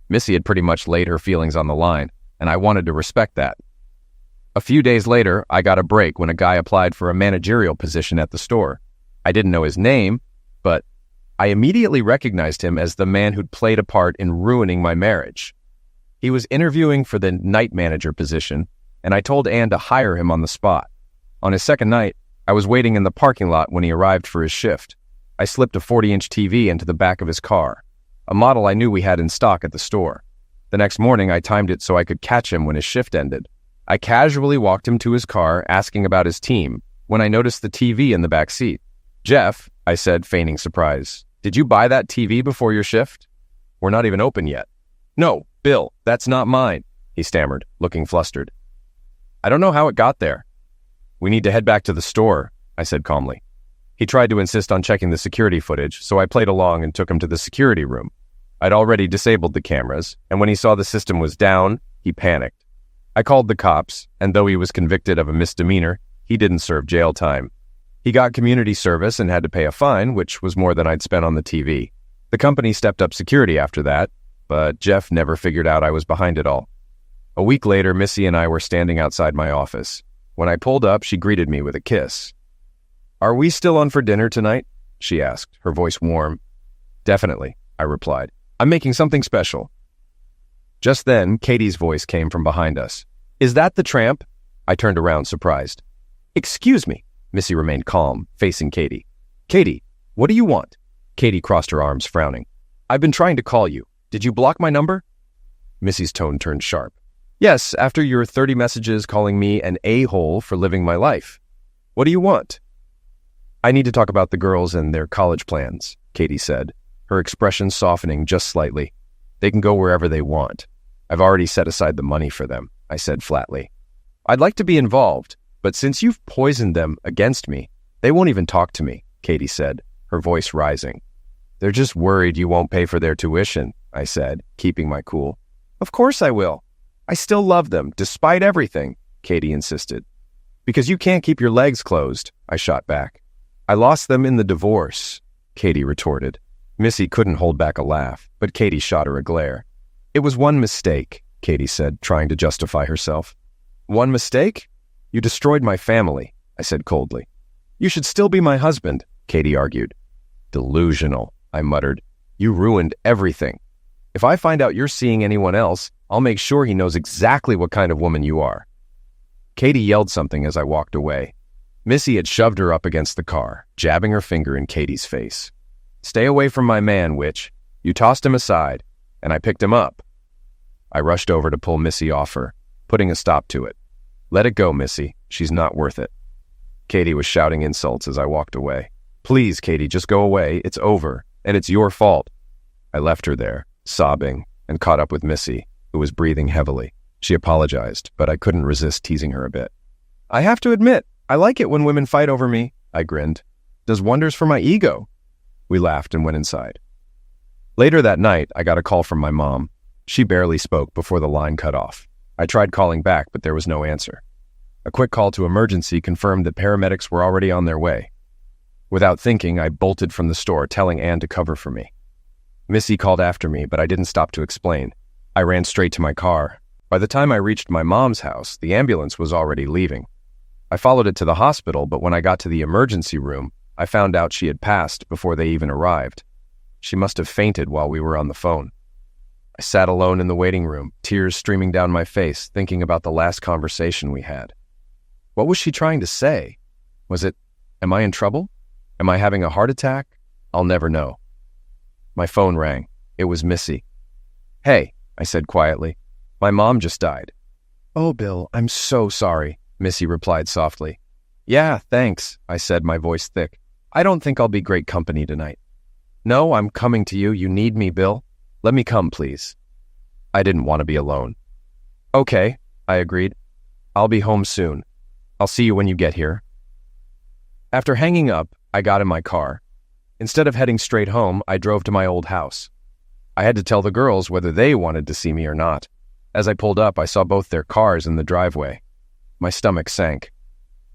Missy had pretty much laid her feelings on the line, and I wanted to respect that. A few days later, I got a break when a guy applied for a managerial position at the store. I didn't know his name, but I immediately recognized him as the man who'd played a part in ruining my marriage. He was interviewing for the night manager position, and I told Ann to hire him on the spot. On his second night, I was waiting in the parking lot when he arrived for his shift. I slipped a 40-inch TV into the back of his car, a model I knew we had in stock at the store. The next morning, I timed it so I could catch him when his shift ended. I casually walked him to his car, asking about his team, when I noticed the TV in the back seat. Jeff, I said, feigning surprise, did you buy that TV before your shift? We're not even open yet. No, Bill, that's not mine, he stammered, looking flustered. I don't know how it got there. We need to head back to the store, I said calmly. He tried to insist on checking the security footage, so I played along and took him to the security room. I'd already disabled the cameras, and when he saw the system was down, he panicked. I called the cops, and though he was convicted of a misdemeanor, he didn't serve jail time. He got community service and had to pay a fine, which was more than I'd spent on the TV. The company stepped up security after that, but Jeff never figured out I was behind it all. A week later, Missy and I were standing outside my office. When I pulled up, she greeted me with a kiss. Are we still on for dinner tonight? She asked, her voice warm. Definitely, I replied. I'm making something special. Just then, Katie's voice came from behind us. Is that the tramp? I turned around, surprised. Excuse me. Missy remained calm, facing Katie. Katie, what do you want? Katie crossed her arms, frowning. I've been trying to call you. Did you block my number? Missy's tone turned sharp. Yes, after your 30 messages calling me an a-hole for living my life. What do you want? I need to talk about the girls and their college plans, Katie said, her expression softening just slightly. They can go wherever they want. I've already set aside the money for them, I said flatly. I'd like to be involved, but since you've poisoned them against me, they won't even talk to me, Katie said. her voice rising. "They're just worried you won't pay for their tuition," I said, keeping my cool. "Of course I will. I still love them, despite everything," Katie insisted. "Because you can't keep your legs closed," I shot back. "I lost them in the divorce," Katie retorted. Missy couldn't hold back a laugh, but Katie shot her a glare. "It was one mistake," Katie said, trying to justify herself. "One mistake? You destroyed my family," I said coldly. "You should still be my husband," Katie argued. "Delusional," I muttered. "You ruined everything. If I find out you're seeing anyone else, I'll make sure he knows exactly what kind of woman you are." Katie yelled something as I walked away. Missy had shoved her up against the car, jabbing her finger in Katie's face. "Stay away from my man, witch. You tossed him aside, and I picked him up." I rushed over to pull Missy off her, putting a stop to it. "Let it go, Missy. She's not worth it." Katie was shouting insults as I walked away. "Please, Katie, just go away. It's over, and it's your fault." I left her there, sobbing, and caught up with Missy, who was breathing heavily. She apologized, but I couldn't resist teasing her a bit. "I have to admit, I like it when women fight over me," I grinned. "Does wonders for my ego." We laughed and went inside. Later that night, I got a call from my mom. She barely spoke before the line cut off. I tried calling back, but there was no answer. A quick call to emergency confirmed that paramedics were already on their way. Without thinking, I bolted from the store, telling Anne to cover for me. Missy called after me, but I didn't stop to explain. I ran straight to my car. By the time I reached my mom's house, the ambulance was already leaving. I followed it to the hospital, but when I got to the emergency room, I found out she had passed before they even arrived. She must have fainted while we were on the phone. I sat alone in the waiting room, tears streaming down my face, thinking about the last conversation we had. What was she trying to say? Was it, am I in trouble? Am I having a heart attack? I'll never know. My phone rang. It was Missy. "Hey," I said quietly. "My mom just died." "Oh, Bill, I'm so sorry," Missy replied softly. "Yeah, thanks," I said, my voice thick. "I don't think I'll be great company tonight." "No, I'm coming to you. You need me, Bill. Let me come, please." I didn't want to be alone. "Okay," I agreed. "I'll be home soon. I'll see you when you get here." After hanging up, I got in my car. Instead of heading straight home, I drove to my old house. I had to tell the girls whether they wanted to see me or not. As I pulled up, I saw both their cars in the driveway. My stomach sank.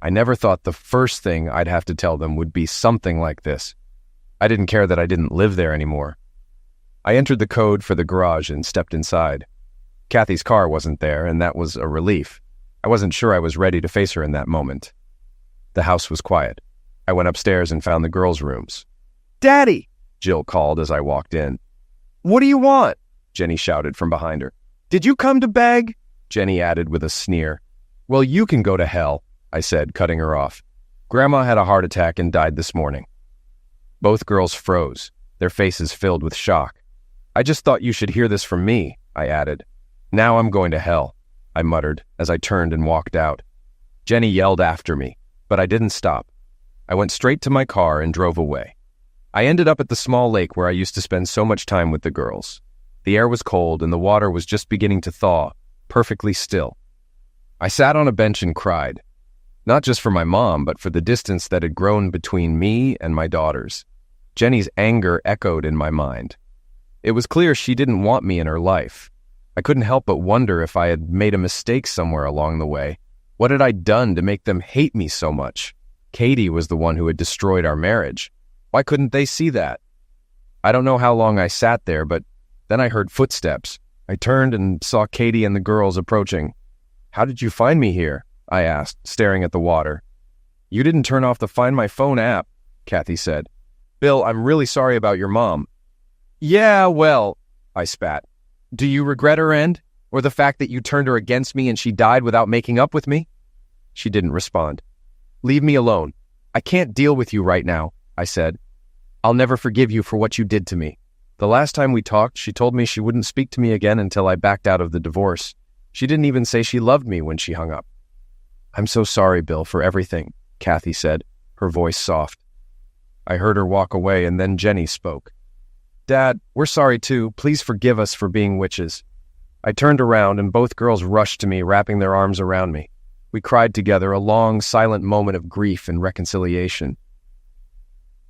I never thought the first thing I'd have to tell them would be something like this. I didn't care that I didn't live there anymore. I entered the code for the garage and stepped inside. Kathy's car wasn't there, and that was a relief. I wasn't sure I was ready to face her in that moment. The house was quiet. I went upstairs and found the girls' rooms. "Daddy!" Jill called as I walked in. "What do you want?" Jenny shouted from behind her. "Did you come to beg?" Jenny added with a sneer. "Well, you can go to hell," I said, cutting her off. "Grandma had a heart attack and died this morning." Both girls froze, their faces filled with shock. "I just thought you should hear this from me," I added. "Now I'm going to hell," I muttered as I turned and walked out. Jenny yelled after me, but I didn't stop. I went straight to my car and drove away. I ended up at the small lake where I used to spend so much time with the girls. The air was cold and the water was just beginning to thaw, perfectly still. I sat on a bench and cried, not just for my mom, but for the distance that had grown between me and my daughters. Jenny's anger echoed in my mind. It was clear she didn't want me in her life. I couldn't help but wonder if I had made a mistake somewhere along the way. What had I done to make them hate me so much? Katie was the one who had destroyed our marriage. Why couldn't they see that? I don't know how long I sat there, but then I heard footsteps. I turned and saw Katie and the girls approaching. "How did you find me here?" I asked, staring at the water. "You didn't turn off the Find My Phone app," Kathy said. "Bill, I'm really sorry about your mom." "Yeah, well," I spat. "Do you regret her end? Or the fact that you turned her against me and she died without making up with me?" She didn't respond. "Leave me alone. I can't deal with you right now," I said. "I'll never forgive you for what you did to me. The last time we talked, she told me she wouldn't speak to me again until I backed out of the divorce. She didn't even say she loved me when she hung up." "I'm so sorry, Bill, for everything," Kathy said, her voice soft. I heard her walk away, and then Jenny spoke. "Dad, we're sorry too. Please forgive us for being witches." I turned around, and both girls rushed to me, wrapping their arms around me. We cried together, a long, silent moment of grief and reconciliation.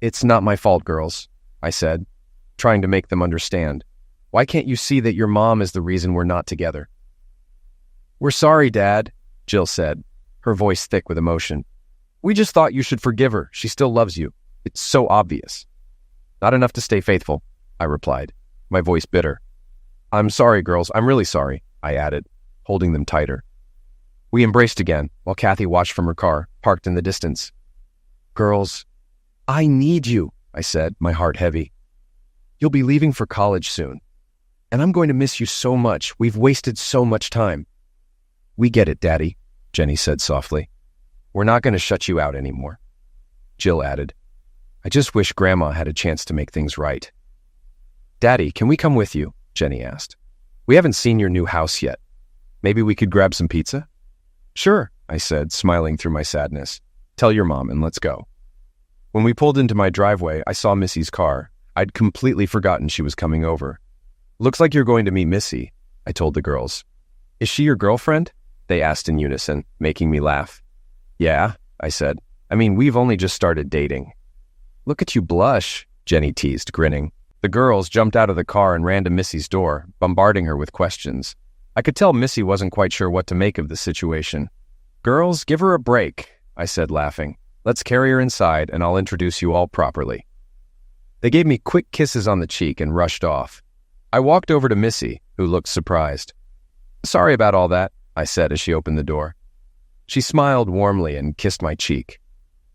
It's not my fault, girls, I said, trying to make them understand. Why can't you see that your mom is the reason we're not together? We're sorry, Dad, Jill said, her voice thick with emotion. We just thought you should forgive her. She still loves you. It's so obvious. Not enough to stay faithful, I replied, my voice bitter. I'm sorry, girls. I'm really sorry, I added, holding them tighter. We embraced again, while Kathy watched from her car, parked in the distance. Girls, I need you, I said, my heart heavy. You'll be leaving for college soon, and I'm going to miss you so much. We've wasted so much time. We get it, Daddy, Jenny said softly. We're not going to shut you out anymore. Jill added, I just wish Grandma had a chance to make things right. Daddy, can we come with you? Jenny asked. We haven't seen your new house yet. Maybe we could grab some pizza? Sure, I said, smiling through my sadness. Tell your mom and let's go. When we pulled into my driveway, I saw Missy's car. I'd completely forgotten she was coming over. Looks like you're going to meet Missy, I told the girls. Is she your girlfriend? They asked in unison, making me laugh. Yeah, I said. I mean, we've only just started dating. Look at you blush, Jenny teased, grinning. The girls jumped out of the car and ran to Missy's door, bombarding her with questions. I could tell Missy wasn't quite sure what to make of the situation. Girls, give her a break, I said, laughing. Let's carry her inside and I'll introduce you all properly. They gave me quick kisses on the cheek and rushed off. I walked over to Missy, who looked surprised. Sorry about all that, I said as she opened the door. She smiled warmly and kissed my cheek.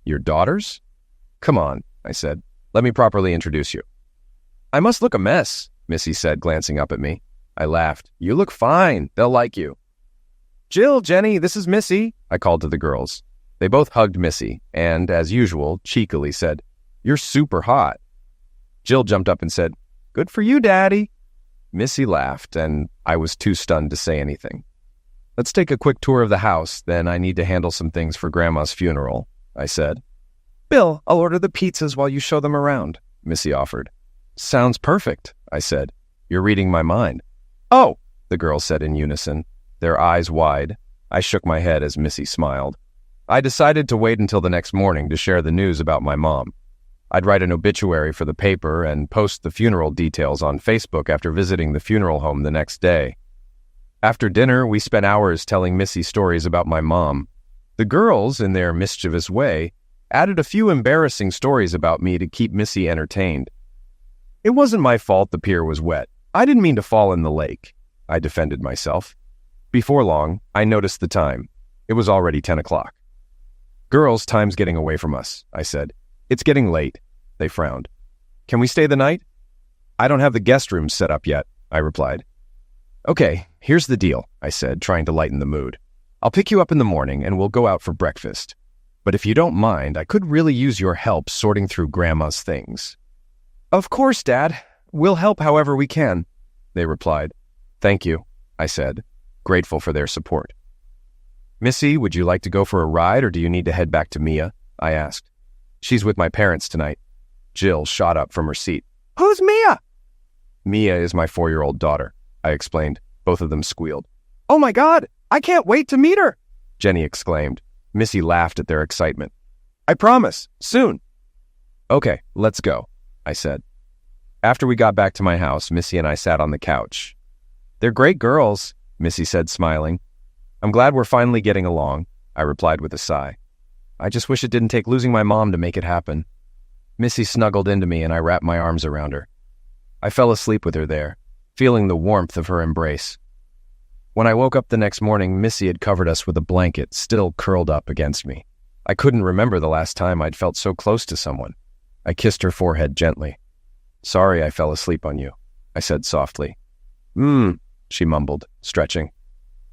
Your daughters? Come on, I said. Let me properly introduce you. I must look a mess, Missy said, glancing up at me. I laughed. You look fine. They'll like you. Jill, Jenny, this is Missy, I called to the girls. They both hugged Missy and, as usual, cheekily said, You're super hot. Jill jumped up and said, Good for you, Daddy. Missy laughed, and I was too stunned to say anything. Let's take a quick tour of the house, then I need to handle some things for Grandma's funeral, I said. Bill, I'll order the pizzas while you show them around, Missy offered. Sounds perfect, I said. You're reading my mind. Oh, the girls said in unison, their eyes wide. I shook my head as Missy smiled. I decided to wait until the next morning to share the news about my mom. I'd write an obituary for the paper and post the funeral details on Facebook after visiting the funeral home the next day. After dinner, we spent hours telling Missy stories about my mom. The girls, in their mischievous way, added a few embarrassing stories about me to keep Missy entertained. It wasn't my fault the pier was wet. I didn't mean to fall in the lake, I defended myself. Before long, I noticed the time. It was already 10 o'clock. Girls, time's getting away from us, I said. It's getting late, they frowned. Can we stay the night? I don't have the guest rooms set up yet, I replied. Okay, here's the deal, I said, trying to lighten the mood. I'll pick you up in the morning and we'll go out for breakfast. But if you don't mind, I could really use your help sorting through Grandma's things. Of course, Dad. We'll help however we can, they replied. Thank you, I said, grateful for their support. Missy, would you like to go for a ride or do you need to head back to Mia? I asked. She's with my parents tonight. Jill shot up from her seat. Who's Mia? Mia is my 4-year-old daughter, I explained. Both of them squealed. Oh my God, I can't wait to meet her, Jenny exclaimed. Missy laughed at their excitement. I promise, soon. Okay, let's go, I said. After we got back to my house, Missy and I sat on the couch. They're great girls, Missy said, smiling. I'm glad we're finally getting along, I replied with a sigh. I just wish it didn't take losing my mom to make it happen. Missy snuggled into me and I wrapped my arms around her. I fell asleep with her there, feeling the warmth of her embrace. When I woke up the next morning, Missy had covered us with a blanket, still curled up against me. I couldn't remember the last time I'd felt so close to someone. I kissed her forehead gently. Sorry I fell asleep on you, I said softly. She mumbled, stretching.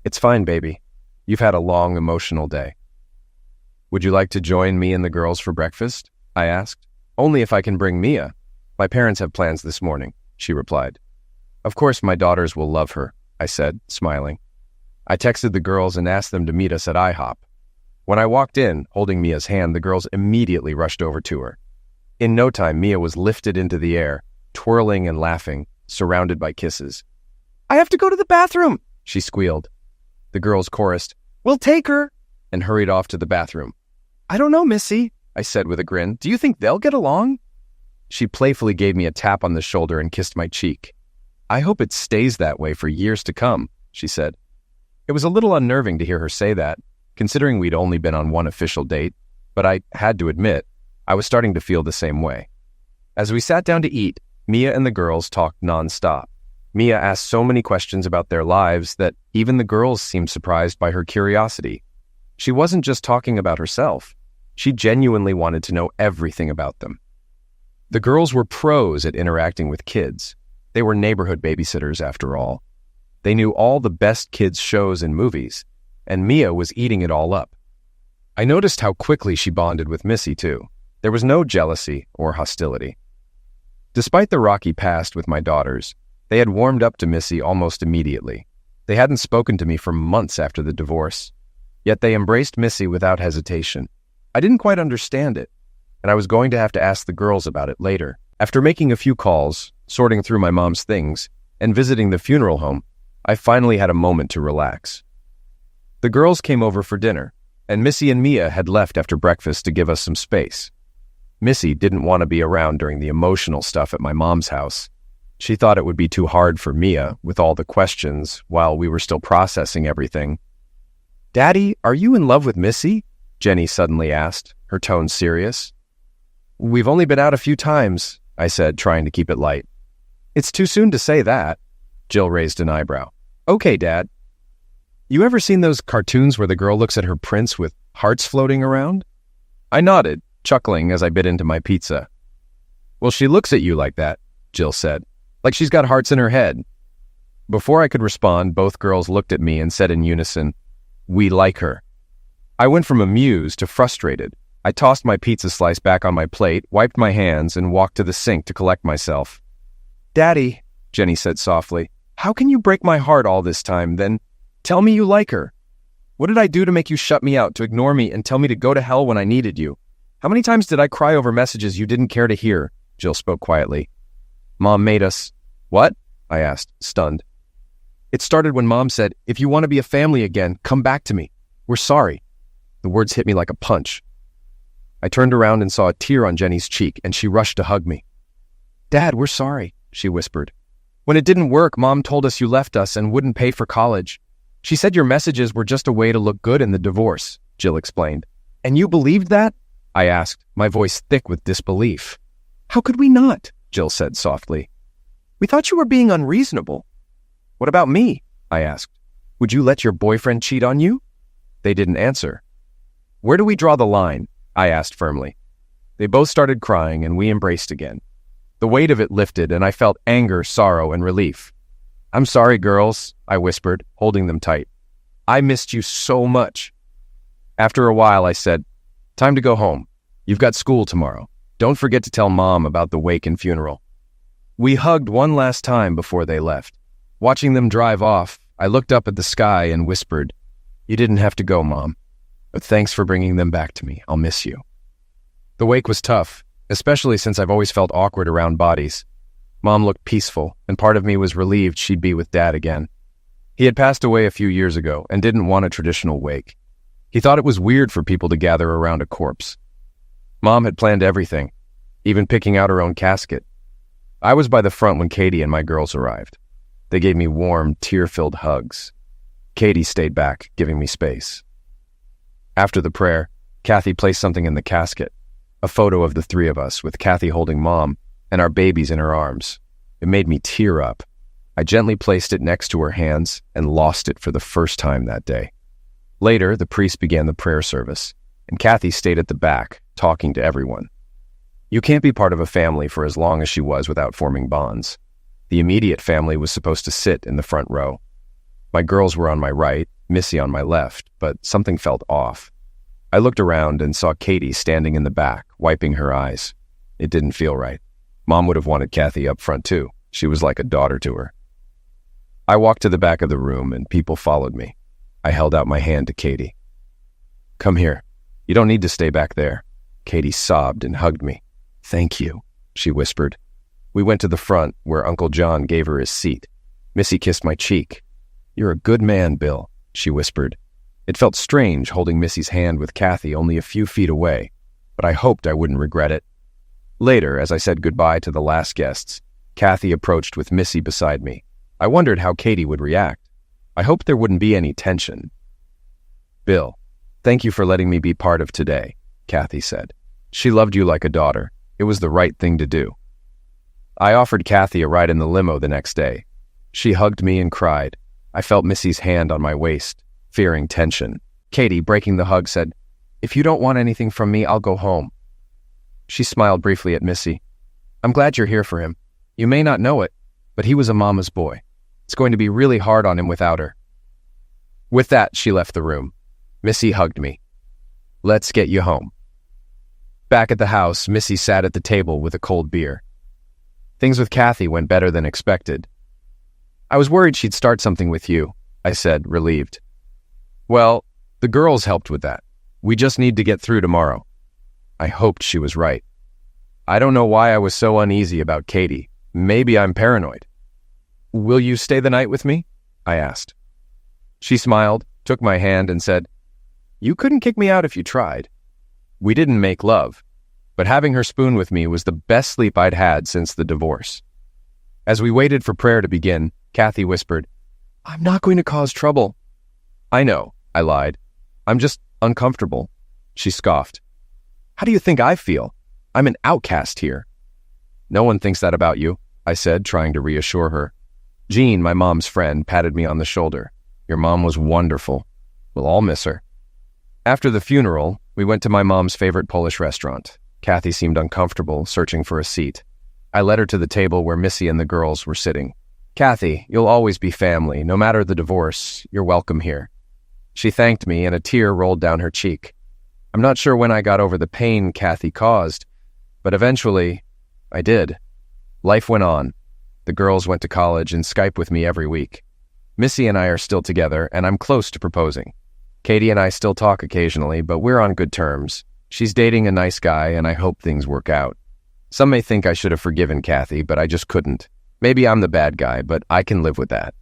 It's fine, baby. You've had a long, emotional day. Would you like to join me and the girls for breakfast? I asked. Only if I can bring Mia. My parents have plans this morning, she replied. Of course my daughters will love her, I said, smiling. I texted the girls and asked them to meet us at IHOP. When I walked in, holding Mia's hand, the girls immediately rushed over to her. In no time, Mia was lifted into the air, twirling and laughing, surrounded by kisses. I have to go to the bathroom, she squealed. The girls chorused, We'll take her, and hurried off to the bathroom. I don't know, Missy, I said with a grin. Do you think they'll get along? She playfully gave me a tap on the shoulder and kissed my cheek. "I hope it stays that way for years to come," she said. It was a little unnerving to hear her say that, considering we'd only been on one official date, but I had to admit, I was starting to feel the same way. As we sat down to eat, Mia and the girls talked nonstop. Mia asked so many questions about their lives that even the girls seemed surprised by her curiosity. She wasn't just talking about herself. She genuinely wanted to know everything about them. The girls were pros at interacting with kids. They were neighborhood babysitters, after all. They knew all the best kids' shows and movies, and Mia was eating it all up. I noticed how quickly she bonded with Missy, too. There was no jealousy or hostility. Despite the rocky past with my daughters, they had warmed up to Missy almost immediately. They hadn't spoken to me for months after the divorce, yet they embraced Missy without hesitation. I didn't quite understand it, and I was going to have to ask the girls about it later. After making a few calls, sorting through my mom's things, and visiting the funeral home, I finally had a moment to relax. The girls came over for dinner, and Missy and Mia had left after breakfast to give us some space. Missy didn't want to be around during the emotional stuff at my mom's house. She thought it would be too hard for Mia with all the questions while we were still processing everything. "Daddy, are you in love with Missy?" Jenny suddenly asked, her tone serious. "We've only been out a few times," I said, trying to keep it light. "It's too soon to say that." Jill raised an eyebrow. "Okay, Dad." "You ever seen those cartoons where the girl looks at her prince with hearts floating around?" I nodded, chuckling as I bit into my pizza. "Well, she looks at you like that," Jill said, "like she's got hearts in her head." Before I could respond, both girls looked at me and said in unison, "We like her." I went from amused to frustrated. I tossed my pizza slice back on my plate, wiped my hands, and walked to the sink to collect myself. "Daddy," Jenny said softly, "how can you break my heart all this time, then tell me you like her? What did I do to make you shut me out, to ignore me, and tell me to go to hell when I needed you? How many times did I cry over messages you didn't care to hear?" Jill spoke quietly. "Mom made us—" "What?" I asked, stunned. "It started when Mom said, 'If you want to be a family again, come back to me. We're sorry.'" The words hit me like a punch. I turned around and saw a tear on Jenny's cheek, and she rushed to hug me. "Dad, we're sorry," she whispered. "When it didn't work, Mom told us you left us and wouldn't pay for college. She said your messages were just a way to look good in the divorce," Jill explained. "And you believed that?" I asked, my voice thick with disbelief. "How could we not?" Jill said softly. "We thought you were being unreasonable." "What about me?" I asked. "Would you let your boyfriend cheat on you?" They didn't answer. "Where do we draw the line?" I asked firmly. They both started crying, and we embraced again. The weight of it lifted, and I felt anger, sorrow, and relief. "I'm sorry, girls," I whispered, holding them tight. "I missed you so much." After a while, I said, "Time to go home. You've got school tomorrow. Don't forget to tell Mom about the wake and funeral." We hugged one last time before they left. Watching them drive off, I looked up at the sky and whispered, "You didn't have to go, Mom. But thanks for bringing them back to me. I'll miss you." The wake was tough, especially since I've always felt awkward around bodies. Mom looked peaceful, and part of me was relieved she'd be with Dad again. He had passed away a few years ago and didn't want a traditional wake. He thought it was weird for people to gather around a corpse. Mom had planned everything, even picking out her own casket. I was by the front when Katie and my girls arrived. They gave me warm, tear-filled hugs. Katie stayed back, giving me space. After the prayer, Kathy placed something in the casket, a photo of the three of us, with Kathy holding Mom and our babies in her arms. It made me tear up. I gently placed it next to her hands and lost it for the first time that day. Later, the priest began the prayer service, and Kathy stayed at the back, talking to everyone. You can't be part of a family for as long as she was without forming bonds. The immediate family was supposed to sit in the front row. My girls were on my right, Missy on my left, but something felt off. I looked around and saw Katie standing in the back, wiping her eyes. It didn't feel right. Mom would have wanted Kathy up front too. She was like a daughter to her. I walked to the back of the room and people followed me. I held out my hand to Katie. "Come here. You don't need to stay back there." Katie sobbed and hugged me. "Thank you," she whispered. We went to the front where Uncle John gave her his seat. Missy kissed my cheek. "You're a good man, Bill," she whispered. It felt strange holding Missy's hand with Kathy only a few feet away, but I hoped I wouldn't regret it. Later, as I said goodbye to the last guests, Kathy approached with Missy beside me. I wondered how Katie would react. I hoped there wouldn't be any tension. "Bill, thank you for letting me be part of today," Kathy said. "She loved you like a daughter. It was the right thing to do." I offered Kathy a ride in the limo the next day. She hugged me and cried. I felt Missy's hand on my waist, fearing tension. Katie, breaking the hug, said, "If you don't want anything from me, I'll go home." She smiled briefly at Missy. "I'm glad you're here for him. You may not know it, but he was a mama's boy. It's going to be really hard on him without her." With that, she left the room. Missy hugged me. "Let's get you home." Back at the house, Missy sat at the table with a cold beer. Things with Kathy went better than expected. "I was worried she'd start something with you," I said, relieved. "Well, the girls helped with that. We just need to get through tomorrow." I hoped she was right. I don't know why I was so uneasy about Katie. Maybe I'm paranoid. "Will you stay the night with me?" I asked. She smiled, took my hand, and said, "You couldn't kick me out if you tried." We didn't make love, but having her spoon with me was the best sleep I'd had since the divorce. As we waited for prayer to begin, Kathy whispered, "I'm not going to cause trouble." "I know," I lied. "I'm just uncomfortable." She scoffed. "How do you think I feel? I'm an outcast here." "No one thinks that about you," I said, trying to reassure her. Jean, my mom's friend, patted me on the shoulder. "Your mom was wonderful. We'll all miss her." After the funeral, we went to my mom's favorite Polish restaurant. Kathy seemed uncomfortable, searching for a seat. I led her to the table where Missy and the girls were sitting. "Kathy, you'll always be family. No matter the divorce, you're welcome here." She thanked me, and a tear rolled down her cheek. I'm not sure when I got over the pain Kathy caused, but eventually, I did. Life went on. The girls went to college and Skype with me every week. Missy and I are still together, and I'm close to proposing. Katie and I still talk occasionally, but we're on good terms. She's dating a nice guy, and I hope things work out. Some may think I should have forgiven Kathy, but I just couldn't. Maybe I'm the bad guy, but I can live with that.